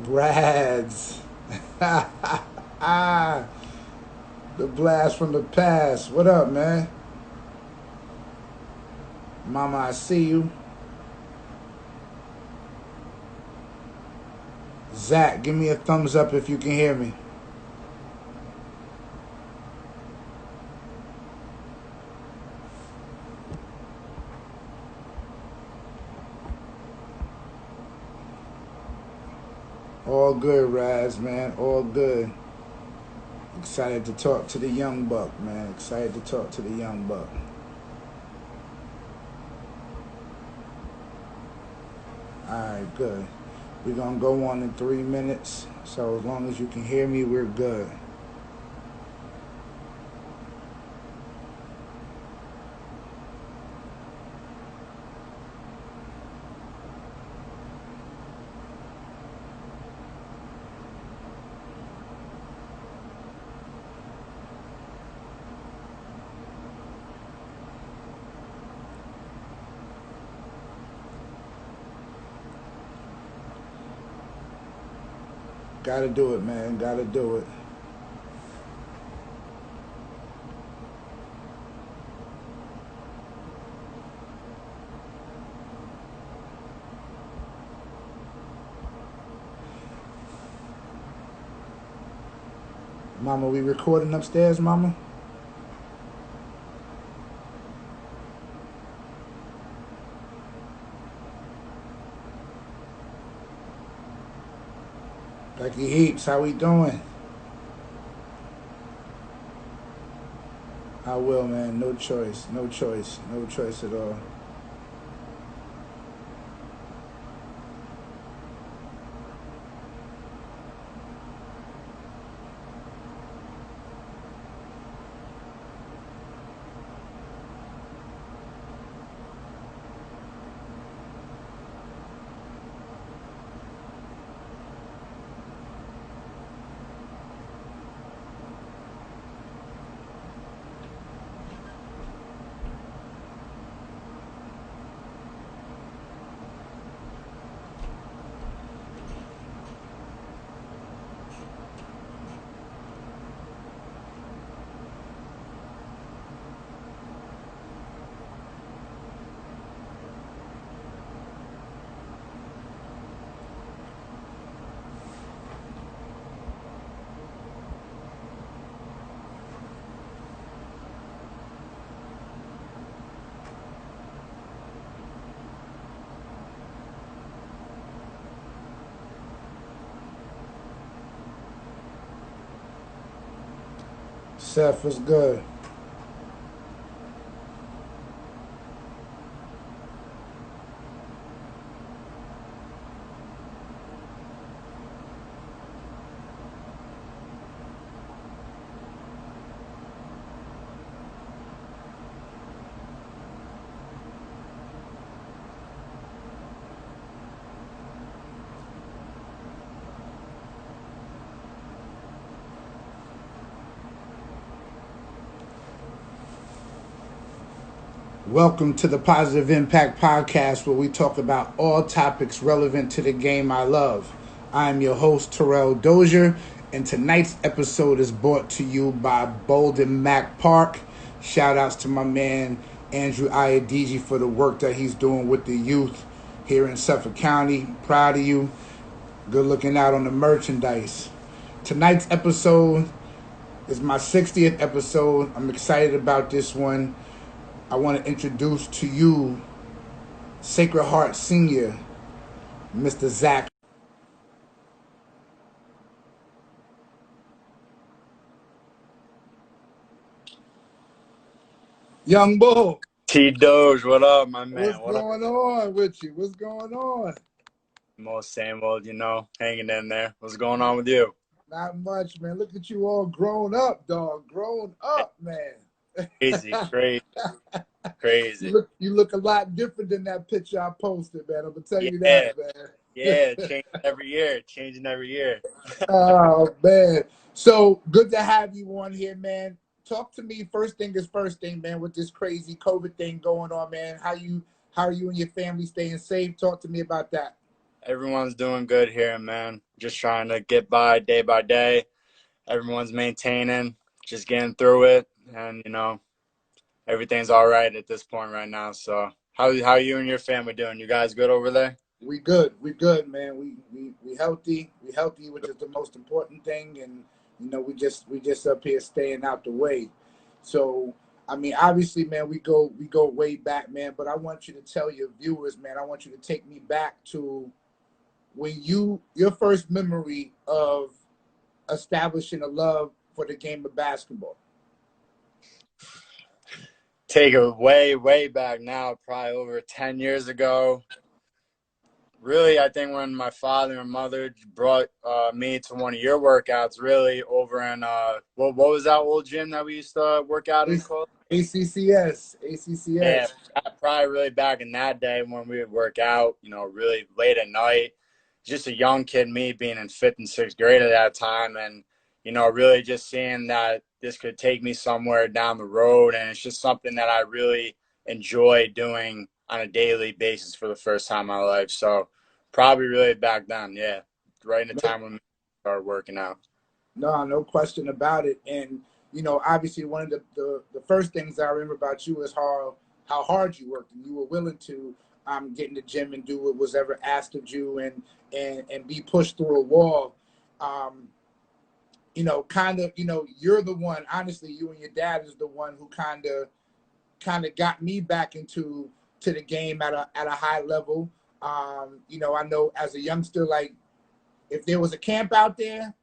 Radz. The blast from the past. What up, man? Mama, I see you. Zach, give me a thumbs up if you can hear me. All good, Raz, man. All good. Excited to talk to the young buck, man. Excited to talk to the young buck. Alright, good. We're going to go on in 3 minutes. So as long as you can hear me, we're good. Gotta do it, man. Gotta do it. Mama, we recording upstairs, Mama? Becky Heaps, how we doing? I will, man. No choice. No choice. No choice at all. Seth, what's good? Welcome to the Positive Impact Podcast, where we talk about all topics relevant to the game I love. I'm your host, Terrell Dozier, and tonight's episode is brought to you by Bolden Mac Park. Shout outs to my man, Andrew Iadigi, for the work that he's doing with the youth here in Suffolk County. Proud of you. Good looking out on the merchandise. Tonight's episode is my 60th episode. I'm excited about this one. I want to introduce to you Sacred Heart Senior, Mr. Zach. Young Bull, T Doge, what up, my man? what's What up? going on with you? What's going on? Same old, hanging in there. What's going on with you? Not much, man. Look at you all grown up, dog. Grown up, man. Crazy, crazy, crazy. You look a lot different than that picture I posted, man. I'm gonna tell you Yeah, that, man. yeah, changing every year. Oh man. So good to have you on here, man. Talk to me. First thing is first thing, man, with this crazy COVID thing going on, man. How are you and your family staying safe? Talk to me about that. Everyone's doing good here, man. just trying to get by day. Everyone's maintaining, just getting through it, and everything's all right at this point right now. So how you and your family doing? You guys good over there? We good. We good, man. We healthy. We healthy, which is the most important thing. And we just up here staying out the way. So I mean, obviously, man, we go way back, man. But I want you to tell your viewers, man. I want you to take me back to when your first memory of establishing a love for the game of basketball. Take it way back now, probably over 10 years ago. Really, I think when my father and mother brought me to one of your workouts, really over in what was that old gym that we used to work out in called? ACCS. Yeah, probably really back in that day when we would work out, really late at night. Just a young kid, me being in fifth and sixth grade at that time, and really just seeing that this could take me somewhere down the road, and it's just something that I really enjoy doing on a daily basis for the first time in my life. So probably really back then, yeah, right in the time when we started working out. No question about it. And obviously, one of the first things I remember about you is how hard you worked, and you were willing to get in the gym and do what was ever asked of you, and be pushed through a wall. You're the one. Honestly, you and your dad is the one who kind of got me back into the game at a high level. I know as a youngster, like if there was a camp out there,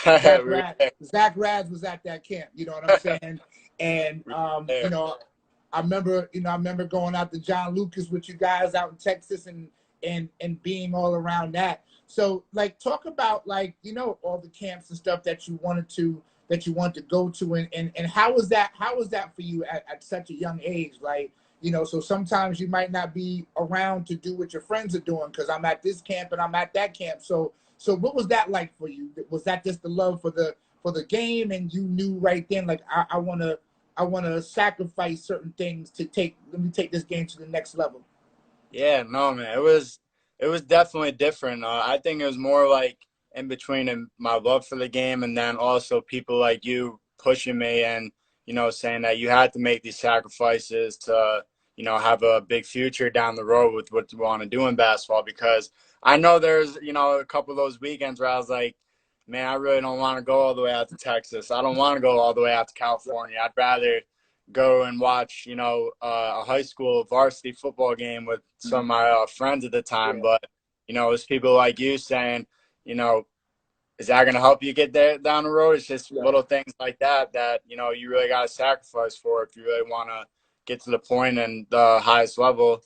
Zach Radz was at that camp. You know what I'm saying? And I remember going out to John Lucas with you guys out in Texas and being all around that. So like talk about like all the camps and stuff that you wanted to go to, and how was that for you at such a young age? Like so sometimes you might not be around to do what your friends are doing because I'm at this camp and I'm at that camp. So what was that like for you? Was that just the love for the game, and you knew right then like I want to sacrifice certain things to let me take this game to the next level? Yeah, no, man, it was definitely different. I think it was more like in between my love for the game, and then also people like you pushing me and saying that you had to make these sacrifices to have a big future down the road with what you want to do in basketball. Because I know there's a couple of those weekends where I was like, man, I really don't want to go all the way out to Texas. I don't want to go all the way out to California. I'd rather go and watch, a high school varsity football game with some of my friends at the time. Yeah. But, it's people like you saying, is that going to help you get there down the road? It's just little things like that you really got to sacrifice for if you really want to get to the point and the highest level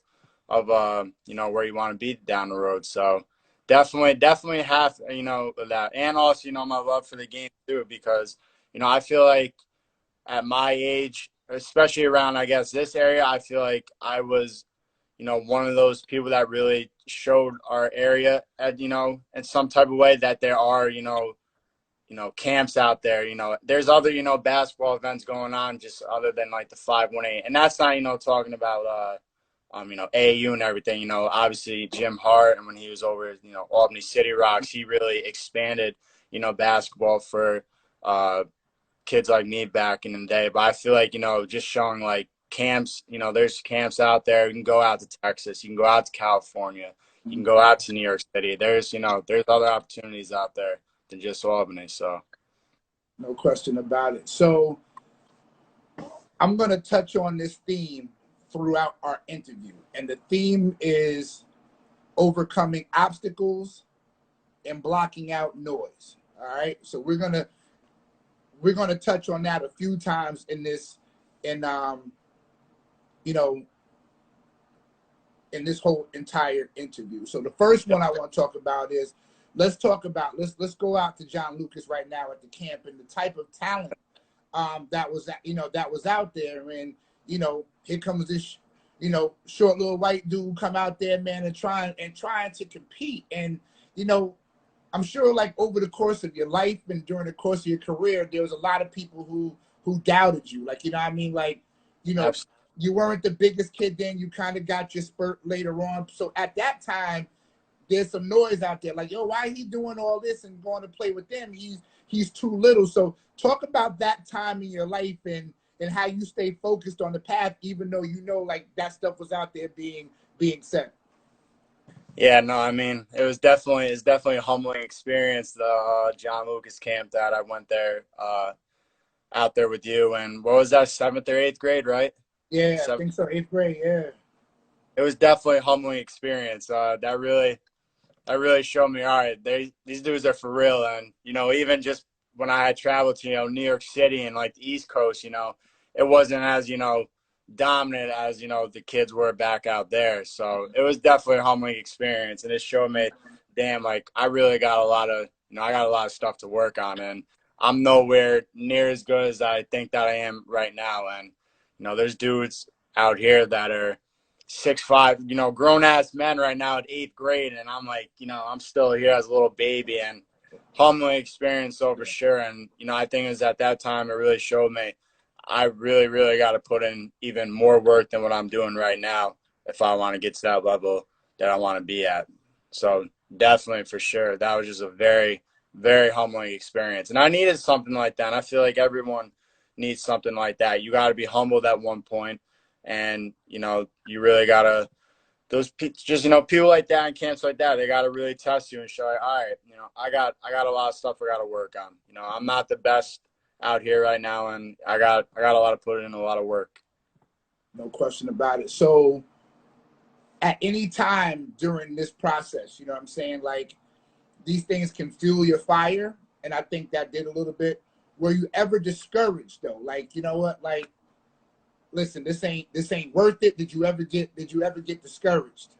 of, where you want to be down the road. So definitely have, that. And also, my love for the game too, because, I feel like at my age, especially around, I guess, this area, I feel like I was, one of those people that really showed our area at, in some type of way that there are, camps out there. There's other, basketball events going on just other than like the 518. And that's not, talking about, AAU and everything. Obviously Jim Hart, and when he was over, Albany City Rocks, he really expanded, basketball for kids like me back in the day. But I feel like, just showing like camps, there's camps out there. You can go out to Texas, you can go out to California, you can go out to New York City. There's, there's other opportunities out there than just Albany. So No question about it. So I'm going to touch on this theme throughout our interview. And the theme is overcoming obstacles and blocking out noise. All right. So we're going to touch on that a few times in this, in this whole entire interview. So the first one I want to talk about is let's go out to John Lucas right now at the camp and the type of talent that was out there. And here comes this short little white dude come out there, man, and trying to compete. And I'm sure like over the course of your life and during the course of your career, there was a lot of people who doubted you. Like, what I mean? Like, Absolutely. you weren't the biggest kid then. You kind of got your spurt later on. So at that time, there's some noise out there like, yo, why he doing all this and going to play with them? He's too little. So talk about that time in your life and how you stay focused on the path, even though you know like that stuff was out there being said. Yeah, no, I mean, it's definitely a humbling experience. The John Lucas camp that I went there, out there with you, and what was that, 7th or 8th grade, right? Yeah, I Seventh. think so. 8th grade. Yeah. It was definitely a humbling experience. That really showed me, all right, these dudes are for real. And, even just when I had traveled to, New York City and like the East Coast, it wasn't as, dominant as, the kids were back out there. So it was definitely a humbling experience. And it showed me, damn, like I really got a lot of, I got a lot of stuff to work on. And I'm nowhere near as good as I think that I am right now. And, there's dudes out here that are 6'5", grown ass men right now at 8th grade, and I'm like, I'm still here as a little baby, and humbling experience so for sure. And I think it was at that time it really showed me I really, really got to put in even more work than what I'm doing right now if I want to get to that level that I want to be at. So definitely for sure, that was just a very, very humbling experience, and I needed something like that. And I feel like everyone needs something like that. You got to be humbled at one point, and you really gotta people like that and camps like that, they gotta really test you and show you, all right, I got a lot of stuff I gotta work on. I'm not the best out here right now, and I got a lot of put in a lot of work. No question about it. So at any time during this process, you know what I'm saying? Like these things can fuel your fire. And I think that did a little bit. Were you ever discouraged though? Like, you know what? Like, listen, this ain't worth it. Did you ever get discouraged?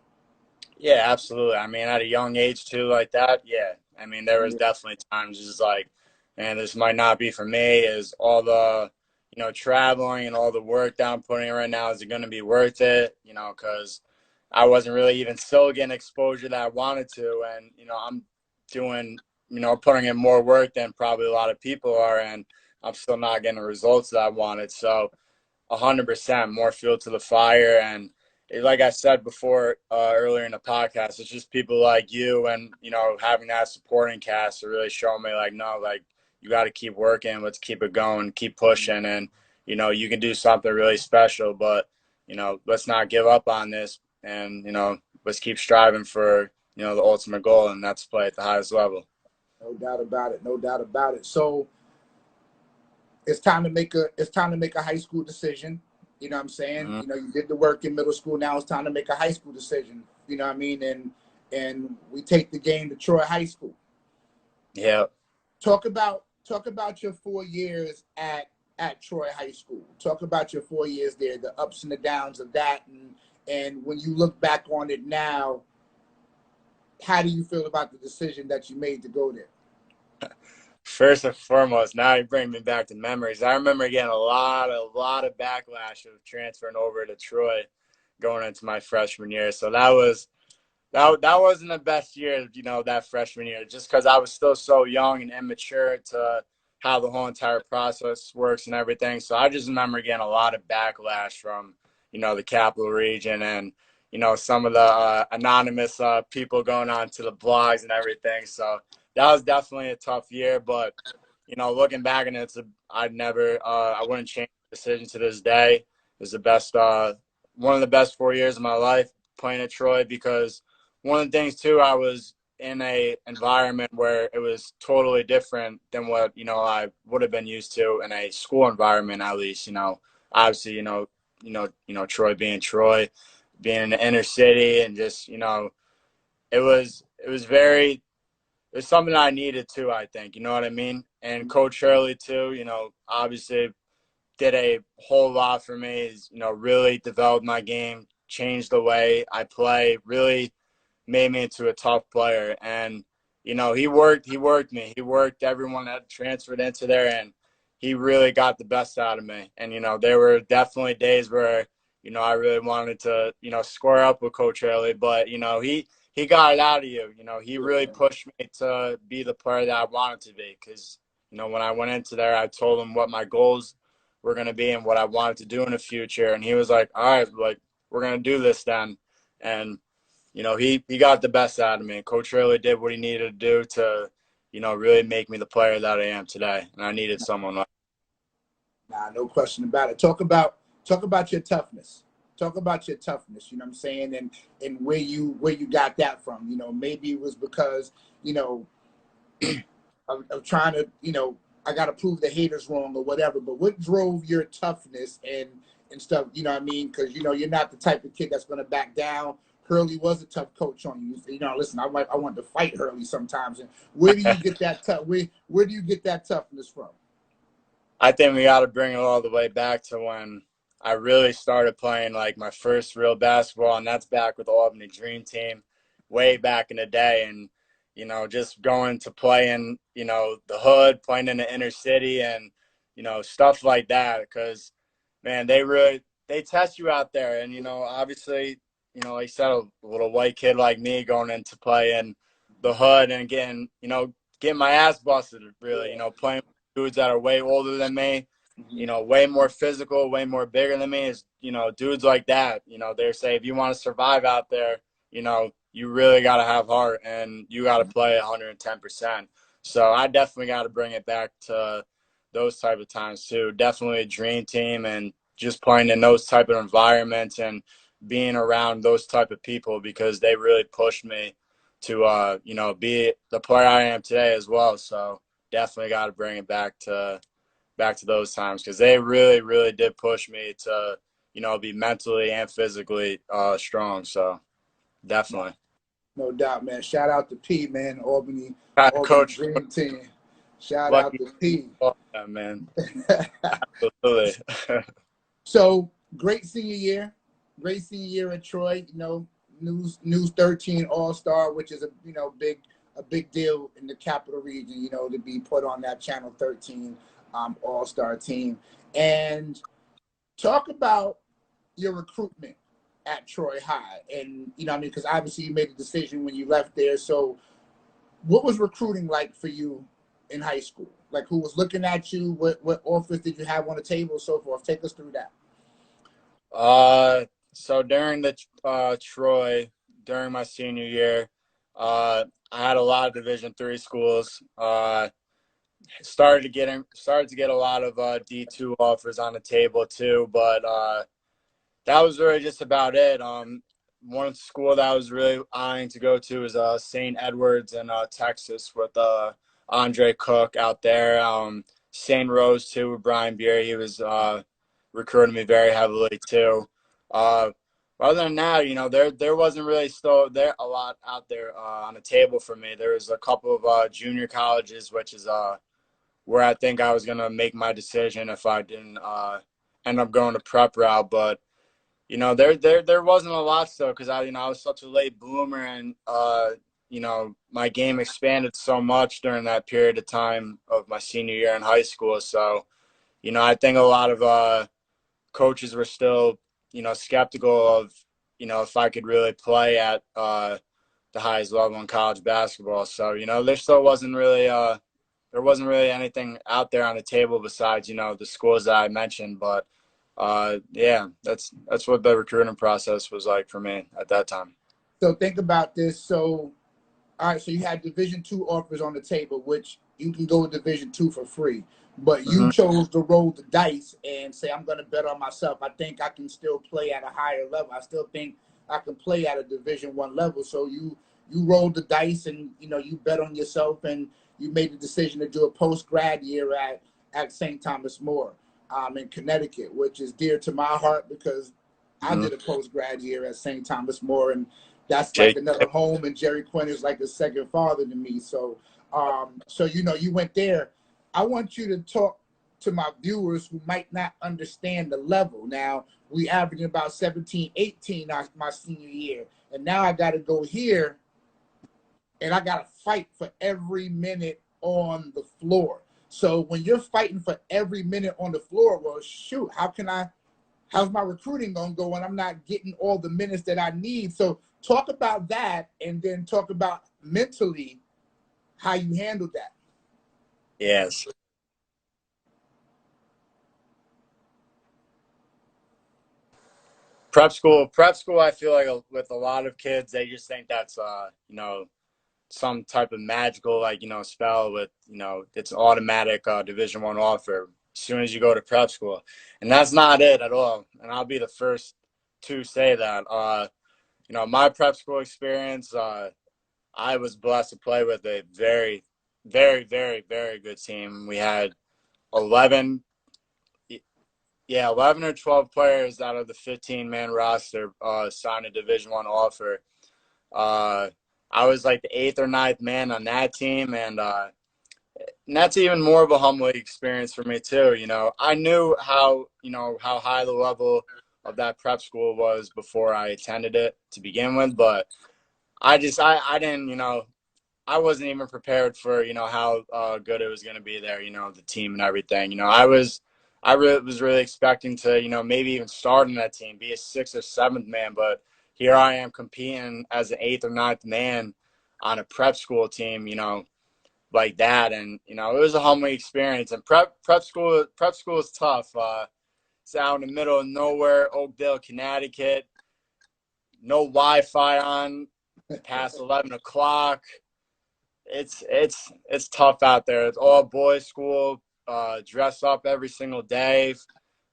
Yeah, absolutely. I mean, at a young age too, like that. Yeah, I mean, there was Yeah. definitely times just like, man, this might not be for me. Is all the, traveling and all the work that I'm putting in right now, is it going to be worth it? Because I wasn't really even still getting exposure that I wanted to, and I'm doing, putting in more work than probably a lot of people are, and I'm still not getting the results that I wanted. So 100% more fuel to the fire. And like I said before, earlier in the podcast, it's just people like you and having that supporting cast to really show me like, no, like you got to keep working, let's keep it going, keep pushing, and you can do something really special. But let's not give up on this, and let's keep striving for the ultimate goal, and that's play at the highest level. No doubt about it. No doubt about it. So it's time to make a high school decision. You know what I'm saying? Mm-hmm. You did the work in middle school. Now it's time to make a high school decision. You know what I mean? And we take the game to Troy High School. Yeah. Talk about your 4 years at Troy High School. Talk about your 4 years there, the ups and the downs of that, and when you look back on it now, how do you feel about the decision that you made to go there? First and foremost, now you bring me back to memories. I remember getting a lot of backlash of transferring over to Troy going into my freshman year. So that wasn't the best year, that freshman year, just because I was still so young and immature to how the whole entire process works and everything. So I just remember getting a lot of backlash from, the Capital Region and, some of the anonymous people going on to the blogs and everything. So that was definitely a tough year. But, looking back on it, I wouldn't change the decision to this day. It was the best, one of the best 4 years of my life playing at Troy, because one of the things too, I was in a environment where it was totally different than what I would have been used to in a school environment, at least. Obviously, Troy being Troy, being in the inner city, and just it was something I needed too, I think. You know what I mean? And Coach Hurley too, obviously did a whole lot for me. He's, really developed my game, changed the way I play, really made me into a tough player. And he worked me. He worked everyone that transferred into there, and he really got the best out of me. And there were definitely days where I really wanted to square up with Coach Hurley, but he got it out of you. He really pushed me to be the player that I wanted to be, because when I went into there, I told him what my goals were going to be and what I wanted to do in the future, and he was like, all right, like, we're going to do this then. And he got the best out of me. Coach really did what he needed to do to, really make me the player that I am today. And I needed someone like. Nah, no question about it. Talk about your toughness. Talk about your toughness. You know what I'm saying, and where you got that from. Maybe it was because of trying to I got to prove the haters wrong or whatever. But what drove your toughness and stuff? You know what I mean? Because you're not the type of kid that's going to back down. Hurley was a tough coach on you. Listen, I want to fight Hurley sometimes. And where do you get that where do you get that toughness from? I think we got to bring it all the way back to when I really started playing like my first real basketball, and that's back with the Albany Dream Team way back in the day. And, just going to play in, the hood, playing in the inner city and, stuff like that. Because, man, they test you out there. And, obviously, like you said, a little white kid like me going into play in the hood and getting my ass busted, really, playing dudes that are way older than me, way more physical, way more bigger than me is, dudes like that. They say if you want to survive out there, you really got to have heart and you got to play 110%. So I definitely got to bring it back to those type of times too. Definitely a dream team and just playing in those type of environments and being around those type of people because they really pushed me to, be the player I am today as well. So definitely got to bring it back to those times because they really, really did push me to, be mentally and physically strong. So definitely. No doubt, man. Shout out to P, man. Albany Coach, Dream Team. Shout out lucky to P. man. Absolutely. So great senior year. Great senior year at Troy. News 13 All-Star, which is a big deal in the capital region, to be put on that Channel 13 All-Star team. And talk about your recruitment at Troy High. And, because obviously you made a decision when you left there. So what was recruiting like for you in high school? Like, who was looking at you? What offers did you have on the table, so forth? Take us through that. So during the Troy, during my senior year, I had a lot of Division III schools. Started to get a lot of D2 offers on the table too, but that was really just about it. One school that I was really eyeing to go to is St. Edwards in Texas with Andre Cook out there. St. Rose too with Brian Beer. He was recruiting me very heavily too. Other than that, there wasn't really still there a lot out there on the table for me. There was a couple of junior colleges, which is where I think I was gonna make my decision if I didn't end up going to prep route. But there wasn't a lot still because I was such a late bloomer and my game expanded so much during that period of time of my senior year in high school. So I think a lot of coaches were still skeptical of if I could really play at the highest level in college basketball. So there still wasn't really there wasn't really anything out there on the table besides, the schools that I mentioned. But, yeah, that's what the recruiting process was like for me at that time. So think about this. So, all right, so you had Division II offers on the table, which you can go to Division II for free. But you chose to roll the dice and say, I'm going to bet on myself. I think I can still play at a higher level. I still think I can play at a Division I level. So you rolled the dice and, you bet on yourself and you made the decision to do a post-grad year at St. Thomas More in Connecticut, which is dear to my heart because I did a post-grad year at St. Thomas More, and that's like another home, and Jerry Quinn is like a second father to me. So, you went there. I want you to talk to my viewers who might not understand the level. Now, we averaging about 17, 18 my senior year, and now I got to go here, and I got to fight for every minute on the floor. So when you're fighting for every minute on the floor, well, shoot, how's my recruiting going to go when I'm not getting all the minutes that I need? So talk about that and then talk about mentally how you handled that. Yes. Prep school, I feel like with a lot of kids, they just think that's, some type of magical, like, spell with, it's automatic Division I offer as soon as you go to prep school. And that's not it at all. And I'll be the first to say that. My prep school experience, I was blessed to play with a very, very, very, very good team. We had 11, 11 or 12 players out of the 15-man roster signed a Division I offer. I was like the 8th or 9th man on that team, and that's even more of a humbling experience for me too. I knew how high the level of that prep school was before I attended it to begin with, but I didn't, I wasn't even prepared for, how good it was going to be there, the team and everything. I really was really expecting to, maybe even start in that team, be a 6th or 7th man, but here I am competing as an 8th or 9th man on a prep school team, like that. And, it was a humbling experience. And prep school is tough. It's out in the middle of nowhere, Oakdale, Connecticut. No Wi-Fi on past 11 o'clock. It's tough out there. It's all boys school, dress up every single day,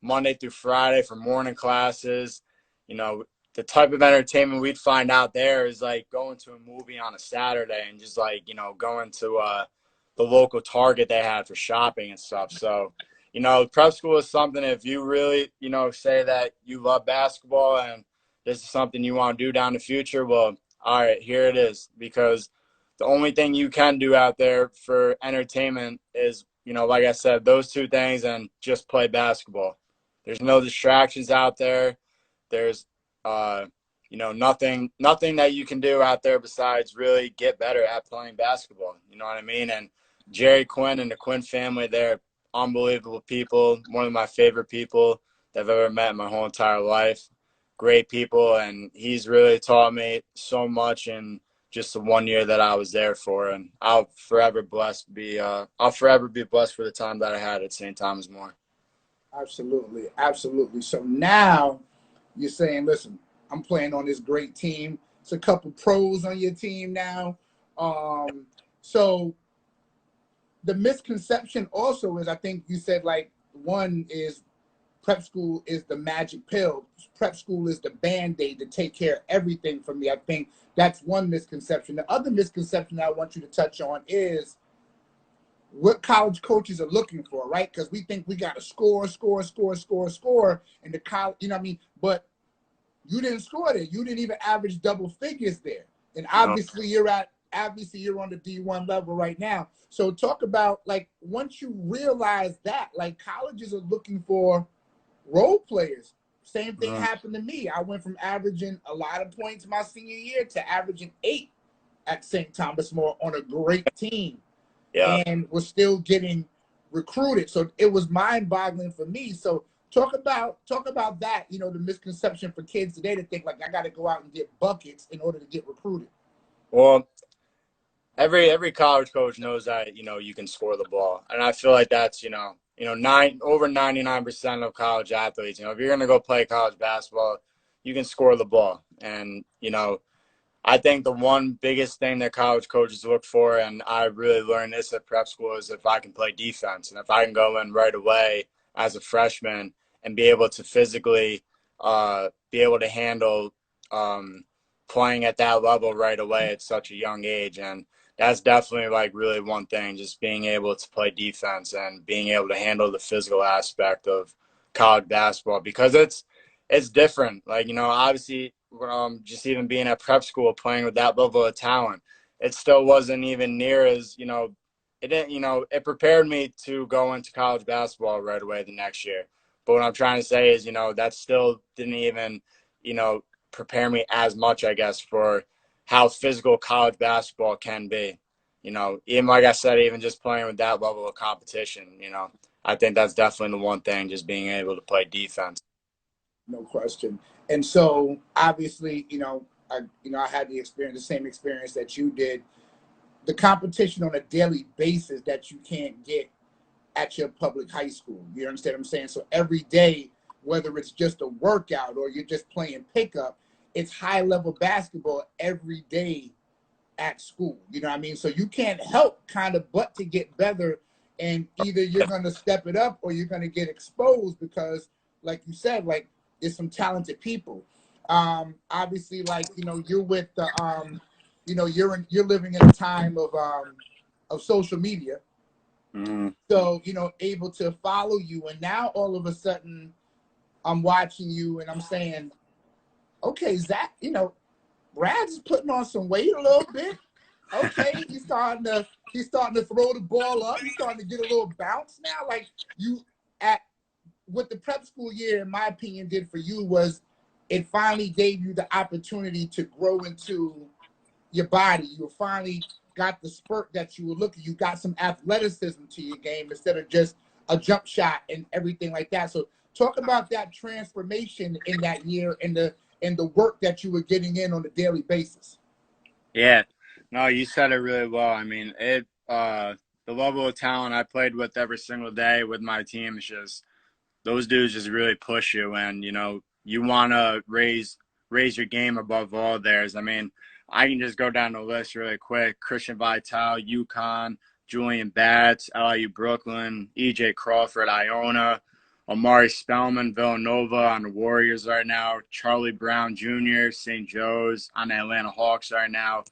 Monday through Friday for morning classes. The type of entertainment we'd find out there is like going to a movie on a Saturday and just like, going to the local Target they had for shopping and stuff. So, prep school is something, if you really, say that you love basketball and this is something you want to do down the future, well, all right, here it is. Because the only thing you can do out there for entertainment is, like I said, those two things and just play basketball. There's no distractions out there. There's, nothing that you can do out there besides really get better at playing basketball. You know what I mean? And Jerry Quinn and the Quinn family, they're unbelievable people. One of my favorite people that I've ever met in my whole entire life. Great people. And he's really taught me so much in just the 1 year that I was there for. And I'll forever be blessed for the time that I had at St. Thomas More. Absolutely. Absolutely. So now you're saying, listen, I'm playing on this great team. It's a couple pros on your team now. So the misconception also is, I think you said, like, one is prep school is the magic pill. Prep school is the Band-Aid to take care of everything for me. I think that's one misconception. The other misconception I want you to touch on is what college coaches are looking for, right? Because we think we got to score, and the college, you know what I mean? But you didn't score there. You didn't even average double figures there. And obviously you're on the D1 level right now. So talk about, like, once you realize that, like, colleges are looking for role players. Same thing happened to me. I went from averaging a lot of points my senior year to averaging 8 at St. Thomas More on a great team. Yeah. And was still getting recruited. So it was mind-boggling for me. So talk about that, the misconception for kids today to think, like, I got to go out and get buckets in order to get recruited. Well, every college coach knows that, you can score the ball. And I feel like that's, over 99% of college athletes, if you're going to go play college basketball, you can score the ball. And, I think the one biggest thing that college coaches look for, and I really learned this at prep school, is if I can play defense. And if I can go in right away as a freshman and be able to physically be able to handle playing at that level right away at such a young age. And that's definitely, like, really one thing, just being able to play defense and being able to handle the physical aspect of college basketball, because it's different. Like, obviously, just even being at prep school, playing with that level of talent, it still wasn't even near as, it didn't, it prepared me to go into college basketball right away the next year. But what I'm trying to say is, that still didn't even, prepare me as much, I guess, for how physical college basketball can be. Even like I said, even just playing with that level of competition, I think that's definitely the one thing, just being able to play defense. No question. And so obviously, I had the same experience that you did. The competition on a daily basis that you can't get at your public high school. You understand what I'm saying? So every day whether it's just a workout or you're just playing pickup, it's high-level basketball every day at school. You know what I mean? So you can't help kind of but to get better, and either you're going to step it up or you're going to get exposed because, like you said, like there's some talented people. Obviously, like, you know, you're with the, you know, you're living in a time of social media. So, you know, able to follow you. And now all of a sudden I'm watching you and I'm saying, okay, Zach, you know, Radz is putting on some weight a little bit. Okay, he's starting to throw the ball up. He's starting to get a little bounce now. Like what the prep school year, in my opinion, did for you was it finally gave you the opportunity to grow into your body. You finally got the spurt that you were looking. You got some athleticism to your game instead of just a jump shot and everything like that. So talk about that transformation in that year and the work that you were getting in on a daily basis. Yeah, no, you said it really well. I mean, the level of talent I played with every single day with my team is just, those dudes just really push you, and you know, you want to raise your game above all theirs. I mean, I can just go down the list really quick. Christian Vital, UConn, Julian Batts, LIU Brooklyn, EJ Crawford, Iona, Amari Spellman, Villanova on the Warriors right now, Charlie Brown Jr., St. Joe's on the Atlanta Hawks right now,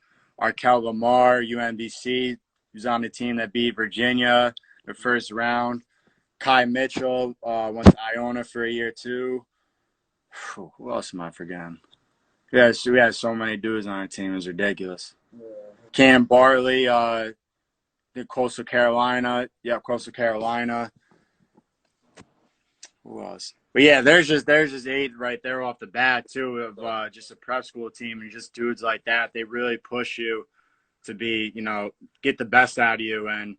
Arkel Lamar, UMBC, who's on the team that beat Virginia the first round, Kai Mitchell went to Iona for a year too. Who else am I forgetting? Yeah, so we had so many dudes on our team. It was ridiculous. Yeah. Cannon Barley, the Coastal Carolina. Yeah, Coastal Carolina. Who else? But yeah, there's just 8 right there off the bat too of just a prep school team and just dudes like that. They really push you to be, you know, get the best out of you. And,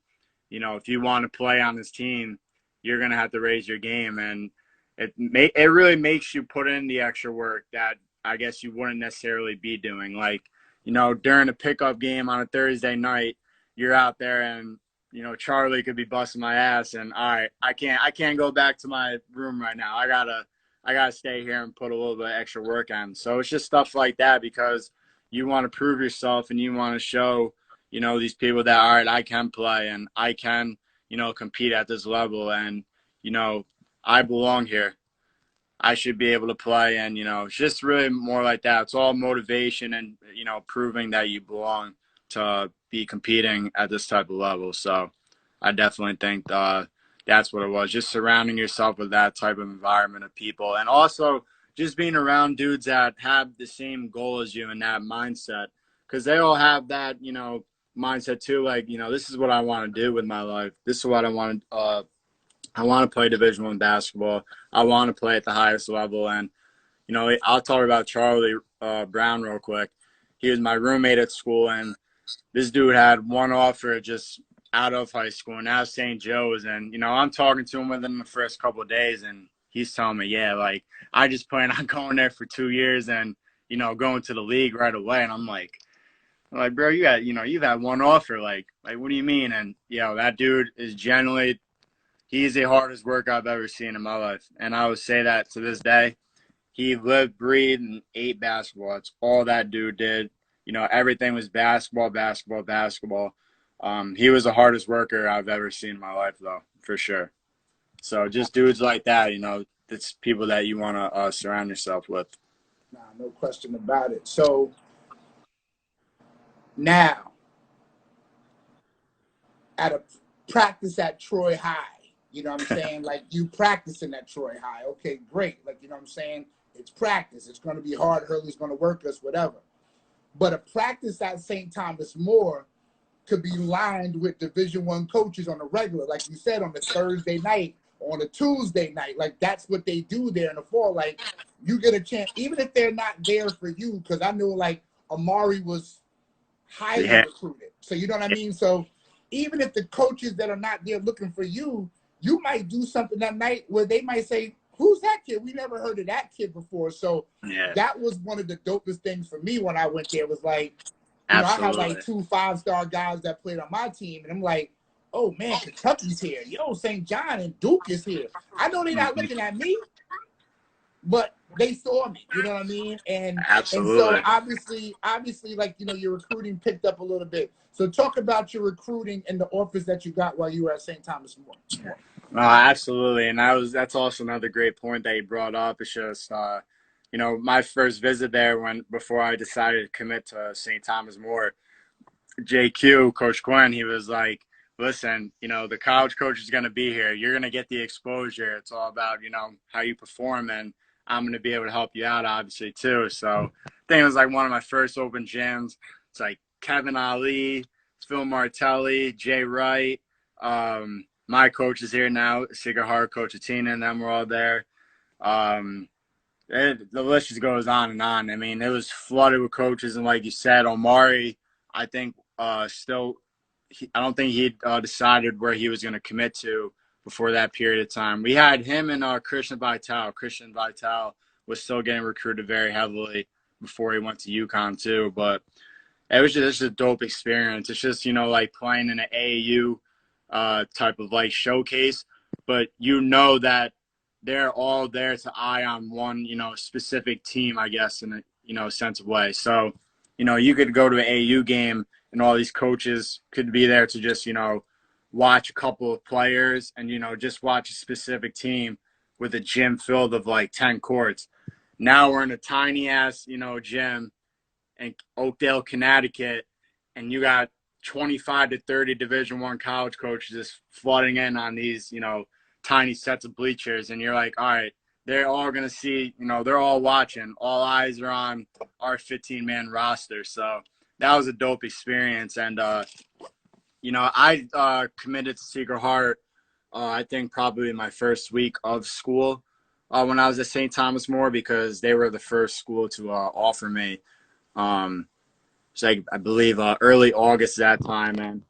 you know, if you want to play on this team, you're going to have to raise your game. And it really makes you put in the extra work that I guess you wouldn't necessarily be doing. Like, you know, during a pickup game on a Thursday night, you're out there and, you know, Charlie could be busting my ass and all right, I can't go back to my room right now. I gotta stay here and put a little bit of extra work on. So it's just stuff like that because you want to prove yourself and you want to show, you know, these people that, all right, I can play and I can, you know, compete at this level and, you know, I belong here. I should be able to play. And, you know, it's just really more like that. It's all motivation and, you know, proving that you belong to be competing at this type of level. So I definitely think that's what it was. Just surrounding yourself with that type of environment of people. And also just being around dudes that have the same goal as you and that mindset. Because they all have that, you know, mindset too. Like, you know, this is what I want to do with my life. This is what I want to play Division I basketball. I want to play at the highest level. And, you know, I'll talk about Charlie Brown real quick. He was my roommate at school, and this dude had one offer just out of high school, and now St. Joe's. And, you know, I'm talking to him within the first couple of days, and he's telling me, yeah, like, I just plan on going there for 2 years and, you know, going to the league right away. And I'm like, bro, you've had one offer. Like, what do you mean? And, you know, that dude is generally – he's the hardest worker I've ever seen in my life. And I would say that to this day. He lived, breathed, and ate basketball. That's all that dude did. You know, everything was basketball, basketball, basketball. He was the hardest worker I've ever seen in my life, though, for sure. So just dudes like that, you know, it's people that you want to surround yourself with. Nah, no question about it. So now, at a practice at Troy High, you know what I'm saying? Like, you practicing at Troy High. Okay, great. Like, you know what I'm saying? It's practice. It's going to be hard. Hurley's going to work us, whatever. But a practice at St. Thomas More could be lined with Division I coaches on a regular, like you said, on a Thursday night, on a Tuesday night. Like, that's what they do there in the fall. Like, you get a chance, even if they're not there for you, because I know, like, Amari was highly recruited. So, you know what I mean? So, even if the coaches that are not there looking for you, you might do something that night where they might say, who's that kid? We never heard of that kid before. So that was one of the dopest things for me when I went there. It was like, you know, I had like 2 5-star guys that played on my team. And I'm like, oh, man, Kentucky's here. Yo, St. John and Duke is here. I know they're not looking at me. but they saw me, you know what I mean? And so Absolutely. obviously, like, your recruiting picked up a little bit. So talk about your recruiting and the offers that you got while you were at St. Thomas More. Absolutely, and that's also another great point that you brought up. It's just my first visit there before I decided to commit to St. Thomas More. JQ, Coach Quinn, he was like, listen, the college coach is going to be here. You're going to get the exposure. It's all about, how you perform, and I'm going to be able to help you out, obviously, too. So I think it was like one of my first open gyms. It's like Kevin Ali, Phil Martelli, Jay Wright. My coach is here now, Seeger Hart, Coach Atina, and them were all there. The list just goes on and on. I mean, it was flooded with coaches, and like you said, Omari, I think I don't think he decided where he was going to commit to before that period of time. We had him and Christian Vital. Christian Vital was still getting recruited very heavily before he went to UConn too. But it was just a dope experience. It's just, like playing in an AAU type of like showcase, but that they're all there to eye on one, specific team, I guess, in a, sense of way. So, you could go to an AAU game and all these coaches could be there to just, watch a couple of players and, just watch a specific team with a gym filled of like 10 courts. Now we're in a tiny ass, gym in Oakdale, Connecticut, and you got 25 to 30 Division I college coaches just flooding in on these, tiny sets of bleachers. And you're like, all right, they're all going to see, they're all watching. All eyes are on our 15-man roster. So that was a dope experience. And, I committed to Seeger Hart, I think probably my first week of school when I was at St. Thomas More, because they were the first school to offer me. It's like, I believe early August that time. And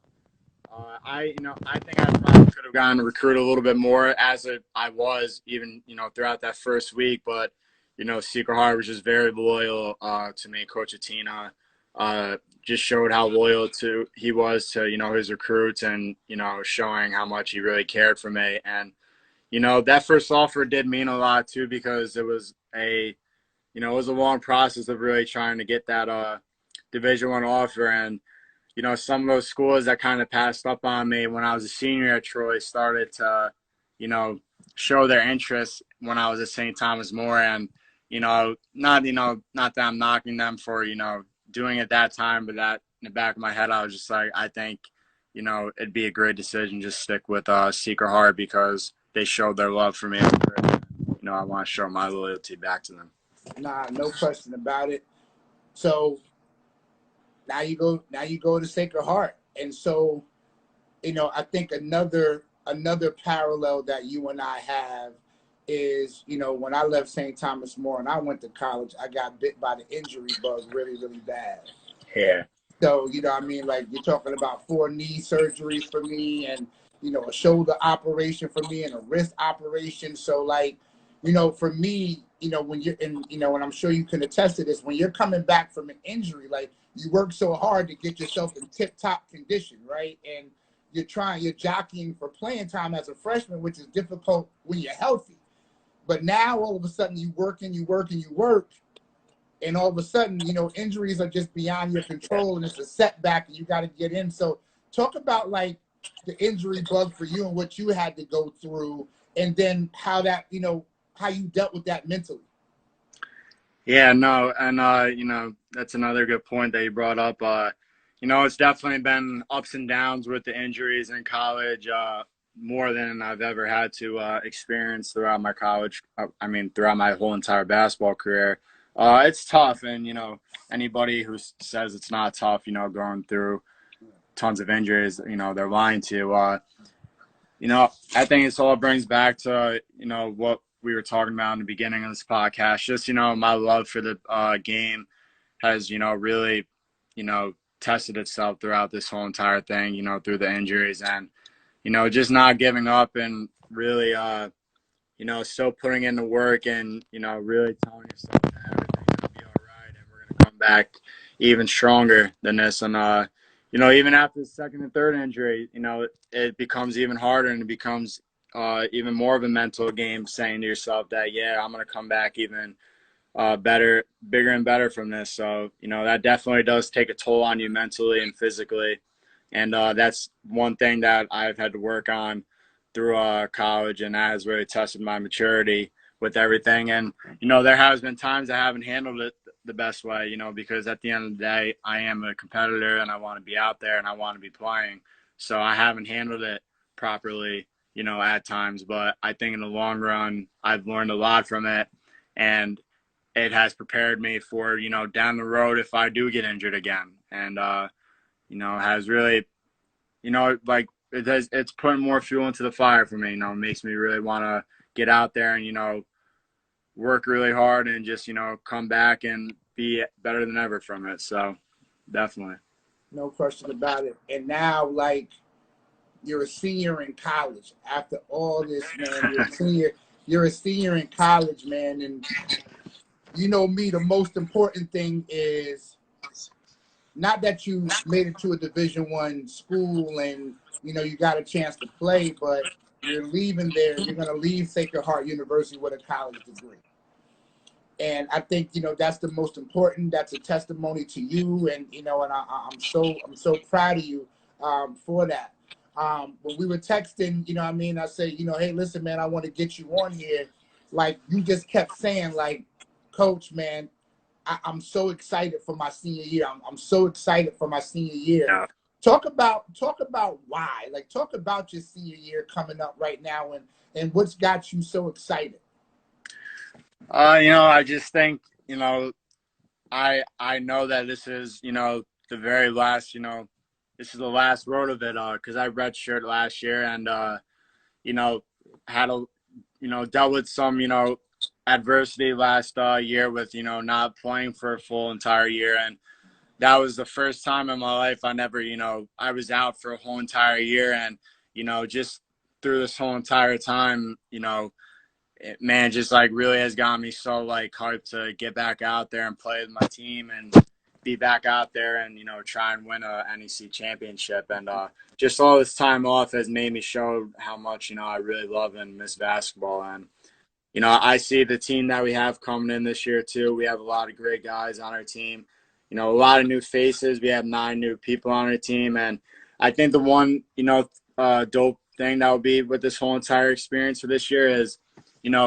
I think I probably could have gotten recruited a little bit more as I was even, throughout that first week. But, Seeger Hart was just very loyal to me. Coach Atina just showed how loyal he was to, his recruits and, showing how much he really cared for me. And, that first offer did mean a lot too, because it was it was a long process of really trying to get that Division I offer. And, some of those schools that kind of passed up on me when I was a senior at Troy started to, show their interest when I was at St. Thomas More. And, not that I'm knocking them for, doing it that time, but that in the back of my head, I was just like, I think, it'd be a great decision just stick with Seeger Hart, because they showed their love for me. I want to show my loyalty back to them. Nah, no question about it. So now you go to Sacred Heart. And so, I think another parallel that you and I have is, when I left St. Thomas More and I went to college, I got bit by the injury bug really, really bad. Yeah. So, like you're talking about 4 knee surgeries for me and, a shoulder operation for me and a wrist operation. So like, for me, when you're in, and I'm sure you can attest to this, when you're coming back from an injury, like you work so hard to get yourself in tip-top condition, right? And you're jockeying for playing time as a freshman, which is difficult when you're healthy. But now all of a sudden you work, and all of a sudden, injuries are just beyond your control and it's a setback and you got to get in. So talk about like the injury bug for you and what you had to go through, and then how that, how you dealt with that mentally. Yeah, no, and that's another good point that you brought up. It's definitely been ups and downs with the injuries in college, more than I've ever had to experience throughout my college. Throughout my whole entire basketball career. It's tough, and anybody who says it's not tough, going through tons of injuries, they're lying to you. I think it's all brings back to what we were talking about in the beginning of this podcast. Just my love for the game has really tested itself throughout this whole entire thing. Through the injuries and just not giving up and really still putting in the work and really telling yourself that everything's gonna be all right and we're gonna come back even stronger than this. And even after the second and third injury, it becomes even harder and it becomes even more of a mental game, saying to yourself that, yeah, I'm going to come back even bigger and better from this. So, that definitely does take a toll on you mentally and physically. And that's one thing that I've had to work on through college, and that has really tested my maturity with everything. And, there has been times I haven't handled it the best way, because at the end of the day, I am a competitor and I want to be out there and I want to be playing. So I haven't handled it properly, at times. But I think in the long run, I've learned a lot from it. And it has prepared me for, down the road if I do get injured again. And, has really, like it's putting more fuel into the fire for me. It makes me really want to get out there and, work really hard and just, come back and be better than ever from it. So definitely. No question about it. And now, like, you're a senior in college. After all this, man, you're a senior in college, man. And you know me, the most important thing is not that you made it to a Division I school and you got a chance to play, but you're leaving there. You're going to leave Sacred Heart University with a college degree, and I think that's the most important. That's a testimony to you, and I'm so proud of you for that. When we were texting, I say, hey, listen, man, I want to get you on here. Like, you just kept saying, like, Coach, man, I'm so excited for my senior year. I'm so excited for my senior year. Yeah. Talk about why. Like, talk about your senior year coming up right now and what's got you so excited. I just think, I know that this is, the very last, this is the last road of it, because I redshirt last year and, had a, dealt with some, adversity last year with, not playing for a full entire year. And that was the first time in my life I never, I was out for a whole entire year. And, just through this whole entire time, man, just like really has got me so like hyped to get back out there and play with my team and be back out there and, try and win a NEC championship. And just all this time off has made me show how much, I really love and miss basketball. And, I see the team that we have coming in this year too. We have a lot of great guys on our team, a lot of new faces. We have 9 new people on our team. And I think the one, dope thing that will be with this whole entire experience for this year is,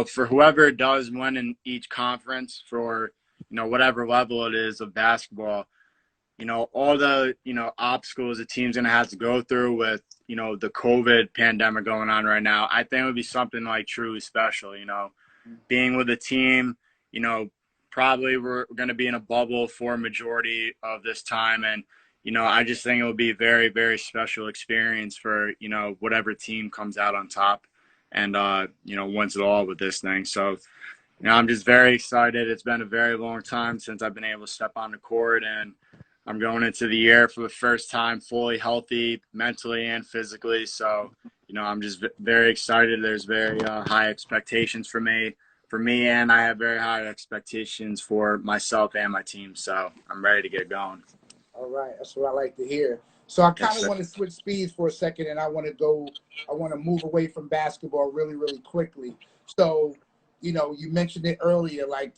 for whoever does win in each conference for, whatever level it is of basketball, all the, obstacles the team's going to have to go through with, the COVID pandemic going on right now, I think it would be something like truly special, being with a team, probably we're going to be in a bubble for a majority of this time. And, I just think it will be a very, very special experience for, whatever team comes out on top and, wins it all with this thing. So, I'm just very excited. It's been a very long time since I've been able to step on the court, and I'm going into the year for the first time fully healthy mentally and physically. So, I'm just very excited. There's very high expectations for me, and I have very high expectations for myself and my team. So I'm ready to get going. All right, that's what I like to hear. So I kind of want to switch speeds for a second, and I want to move away from basketball really, really quickly. So, you mentioned it earlier, like,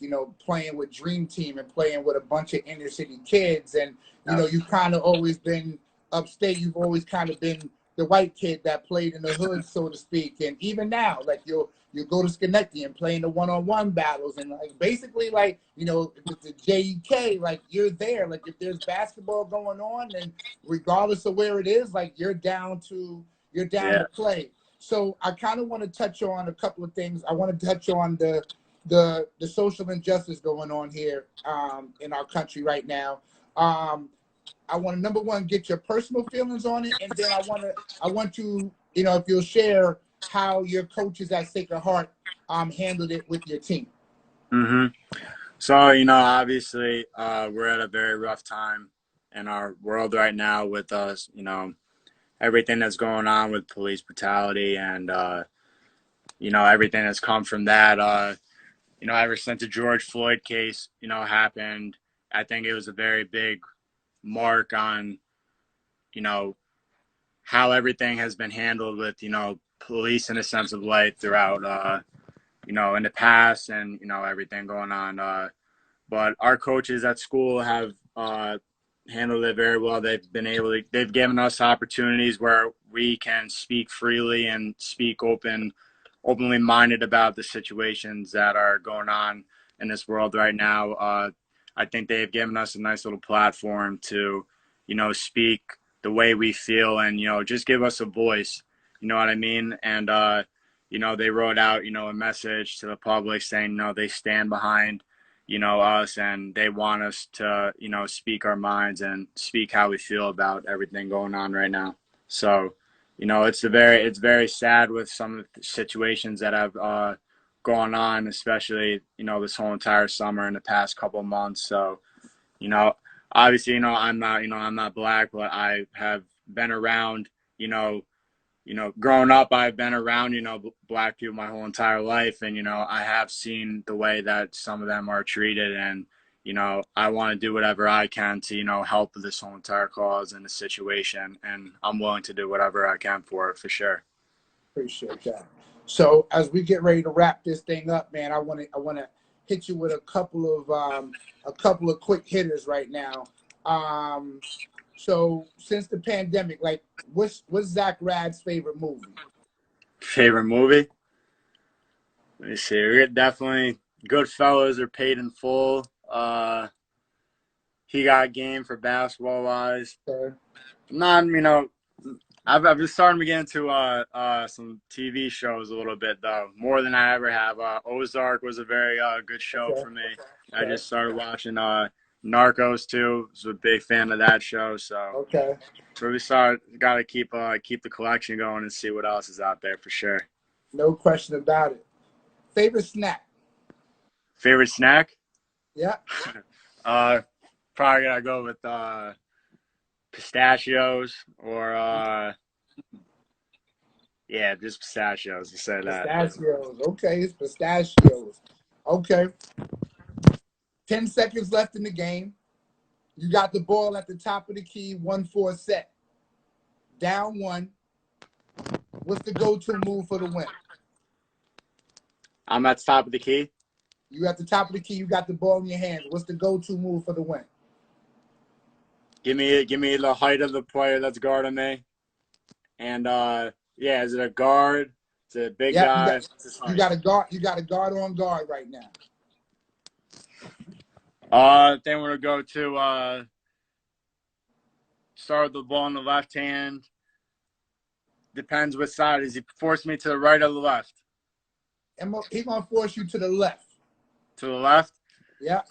playing with Dream Team and playing with a bunch of inner city kids. And, you've kind of always been upstate. You've always kind of been the white kid that played in the hood, so to speak. And even now, like, you go to Schenectady and play in the one-on-one battles. And, like, basically, like, if it's a JEK, like, you're there. Like, if there's basketball going on, and regardless of where it is, like, you're down to play. So I kind of want to touch on a couple of things. I want to touch on the social injustice going on here in our country right now. I want to, number one, get your personal feelings on it, and then I want you, if you'll share how your coaches at Sacred Heart handled it with your team. Mm-hmm. So, obviously, we're at a very rough time in our world right now with us, everything that's going on with police brutality and, everything that's come from that. Ever since the George Floyd case, happened, I think it was a very big mark on, how everything has been handled with, police in a sense of light throughout, in the past and, everything going on. But our coaches at school have handled it very well. They've given us opportunities where we can speak freely and speak openly minded about the situations that are going on in this world right now. I think they've given us a nice little platform to, speak the way we feel and, just give us a voice. You know what I mean? And, they wrote out, a message to the public saying, they stand behind, us, and they want us to, speak our minds and speak how we feel about everything going on right now. So, it's very sad with some of the situations that have gone on, especially, this whole entire summer and the past couple of months. So, obviously, I'm not black, but I have been around, growing up, I've been around, black people my whole entire life. And, I have seen the way that some of them are treated. And, I want to do whatever I can to, help this whole entire cause and the situation. And I'm willing to do whatever I can for it, for sure. Appreciate that. So as we get ready to wrap this thing up, man, I want to hit you with a couple of quick hitters right now. So since the pandemic, like, what's Zach Radz's favorite movie? Favorite movie? Let me see. We're definitely Goodfellas or Paid in Full. He Got Game for basketball wise. Okay. I've been starting to get into some TV shows a little bit though, more than I ever have. Ozark was a very good show for me. Okay. I just started watching Narcos too. Was a big fan of that show. So we got to keep the collection going and see what else is out there for sure. No question about it. Favorite snack? Favorite snack? Yeah. Probably gotta go with pistachios or just pistachios to say that. Pistachios. Okay, it's pistachios. Okay. 10 seconds left in the game. You got the ball at the top of the key, 1-4 set. Down 1. What's the go-to move for the win? I'm at the top of the key. You at the top of the key. You got the ball in your hands. What's the go-to move for the win? Give me the height of the player that's guarding me. And is it a guard? Is it a big guy? You got a guard. You got a guard on guard right now. Then we're gonna go to start with the ball in the left hand. Depends which side. Does he force me to the right or the left? He's gonna force you to the left. To the left? Yeah.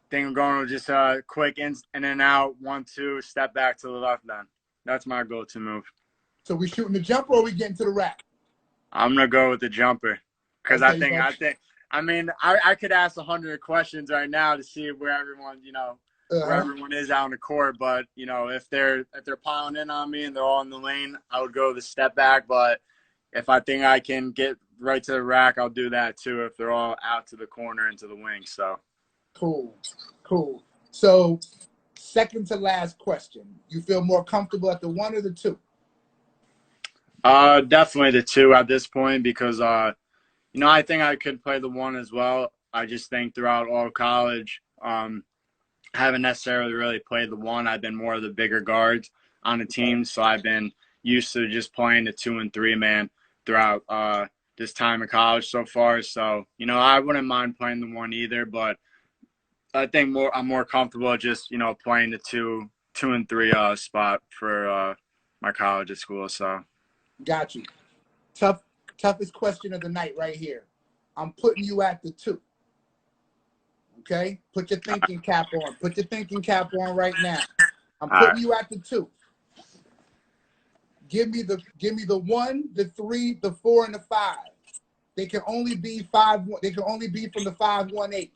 Then we're going to just quick in and out, 1-2, step back to the left. Then that's my go-to move. So we shooting the jumper or we getting to the rack? I'm gonna go with the jumper because I think. I mean, I could ask 100 questions right now to see where everyone, where everyone is out on the court. But if they're piling in on me and they're all in the lane, I would go the step back. But if I think I can get right to the rack, I'll do that too. If they're all out to the corner and to the wing, so. Cool. So, second to last question: you feel more comfortable at the 1 or the 2? Definitely the 2 at this point because I think I could play the 1 as well. I just think throughout all college, I haven't necessarily really played the 1. I've been more of the bigger guards on the team, so I've been used to just playing the 2 and 3 man throughout this time in college so far. So, I wouldn't mind playing the 1 either, but I think I'm more comfortable just, playing the 2 and 3 spot for my college at school. So, got you. Toughest question of the night right here. I'm putting you at the 2. Okay? Put your thinking cap on. Put your thinking cap on right now. I'm putting you at the 2. Give me the 1, the 3, the 4, and the 5. They can only be 5. They can only be from the 5-1-8.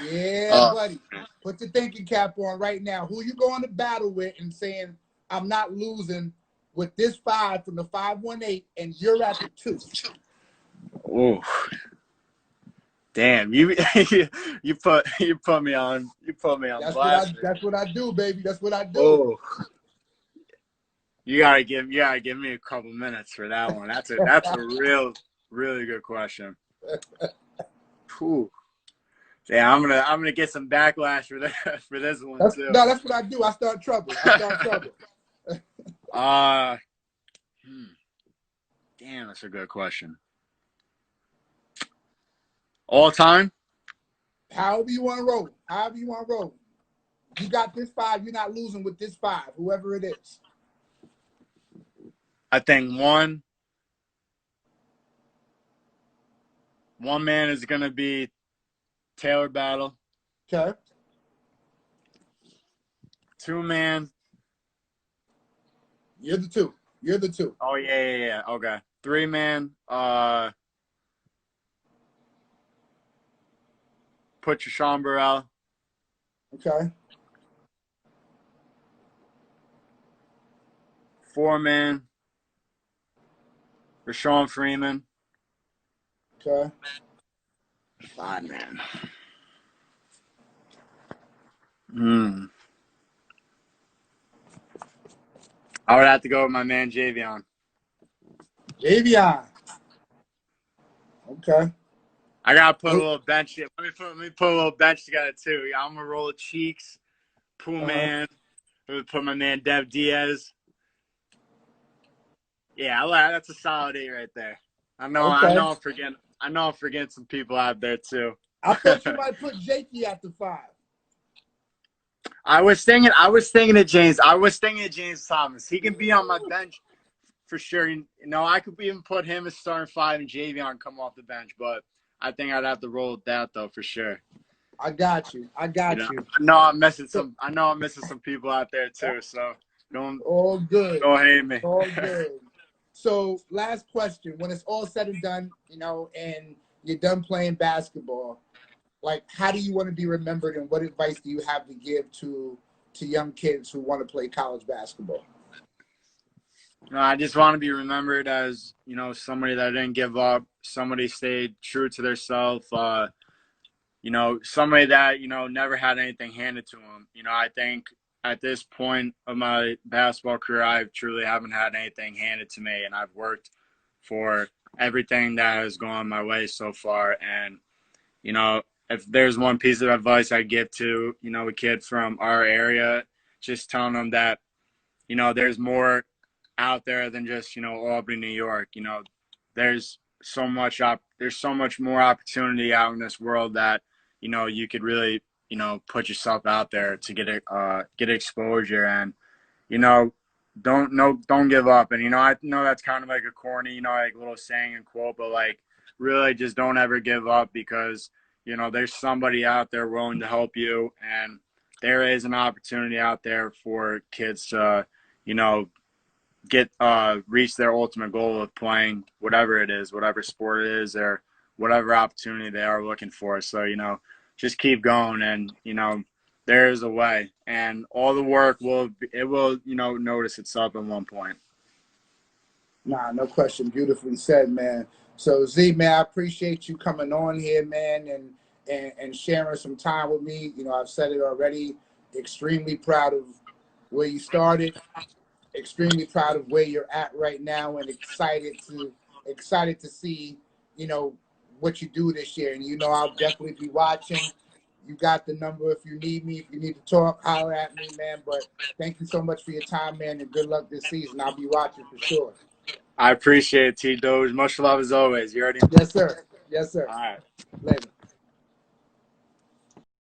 Yeah, buddy. Put the thinking cap on right now. Who you going to battle with and saying, I'm not losing with this 5 from the 5-1-8, and you're at the 2. Oh, damn! You put me on blast. That's what I do, baby. That's what I do. Oh, You gotta give me a couple minutes for that one. That's a really good question. Whew. Yeah, I'm gonna get some backlash for that for this one too. No, that's what I do. I start trouble. Damn, that's a good question. All time? However you want to roll. You got this 5. You're not losing with this 5, whoever it is. I think one man is going to be Taylor Battle. Okay. 2 man. You're the 2. Oh, yeah. Okay. 3 man. Put your Sean Burrell. Okay. 4 man. Rashawn Freeman. Okay. 5 man. I would have to go with my man Javion. Okay. I gotta put a little bench. Let me put a little bench together too. I'm gonna roll the cheeks. Pooh man. I'm gonna put my man Dev Diaz. Yeah, that's a solid 8 right there. I know I'm forgetting some people out there too. I thought you might put Jakey at the 5. I was thinking of James. I was thinking of James Thomas. He can be on my bench for sure. You know, I could even put him as starting 5 and Javion come off the bench, but I think I'd have to roll with that though for sure. I got you. I know I'm missing some people out there too. So don't all good. Don't hate me. All good. So last question: when it's all said and done, you know, and you're done playing basketball, like how do you want to be remembered, and what advice do you have to give to young kids who want to play college basketball? No, I just want to be remembered as, you know, somebody that didn't give up, somebody stayed true to themselves, you know, somebody that, you know, never had anything handed to them. You know, I think at this point of my basketball career, I truly haven't had anything handed to me, and I've worked for everything that has gone my way so far. And, you know, if there's one piece of advice I'd give to, you know, a kid from our area, just telling them that, you know, there's more out there than just, you know, Albany, New York. You know, there's so much more opportunity out in this world that, you know, you could really, you know, put yourself out there to get exposure. And, you know, don't give up. And, you know, I know that's kind of like a corny, you know, like little saying and quote, but like really just don't ever give up, because, you know, there's somebody out there willing to help you, and there is an opportunity out there for kids to, you know, reach their ultimate goal of playing whatever it is, whatever sport it is, or whatever opportunity they are looking for. So, you know, just keep going, and, you know, there is a way, and all the work will, you know, notice itself at one point. Nah, no question. Beautifully said, man. So Z, man, I appreciate you coming on here, man, and sharing some time with me. You know, I've said it already. Extremely proud of where you started. Extremely proud of where you're at right now, and excited to see, you know, what you do this year. And, you know, I'll definitely be watching. You got the number if you need me. If you need to talk, holler at me, man. But thank you so much for your time, man, and good luck this season. I'll be watching for sure. I appreciate it, T. Doge. Much love as always. You already. Yes, sir. Yes, sir. All right. Later.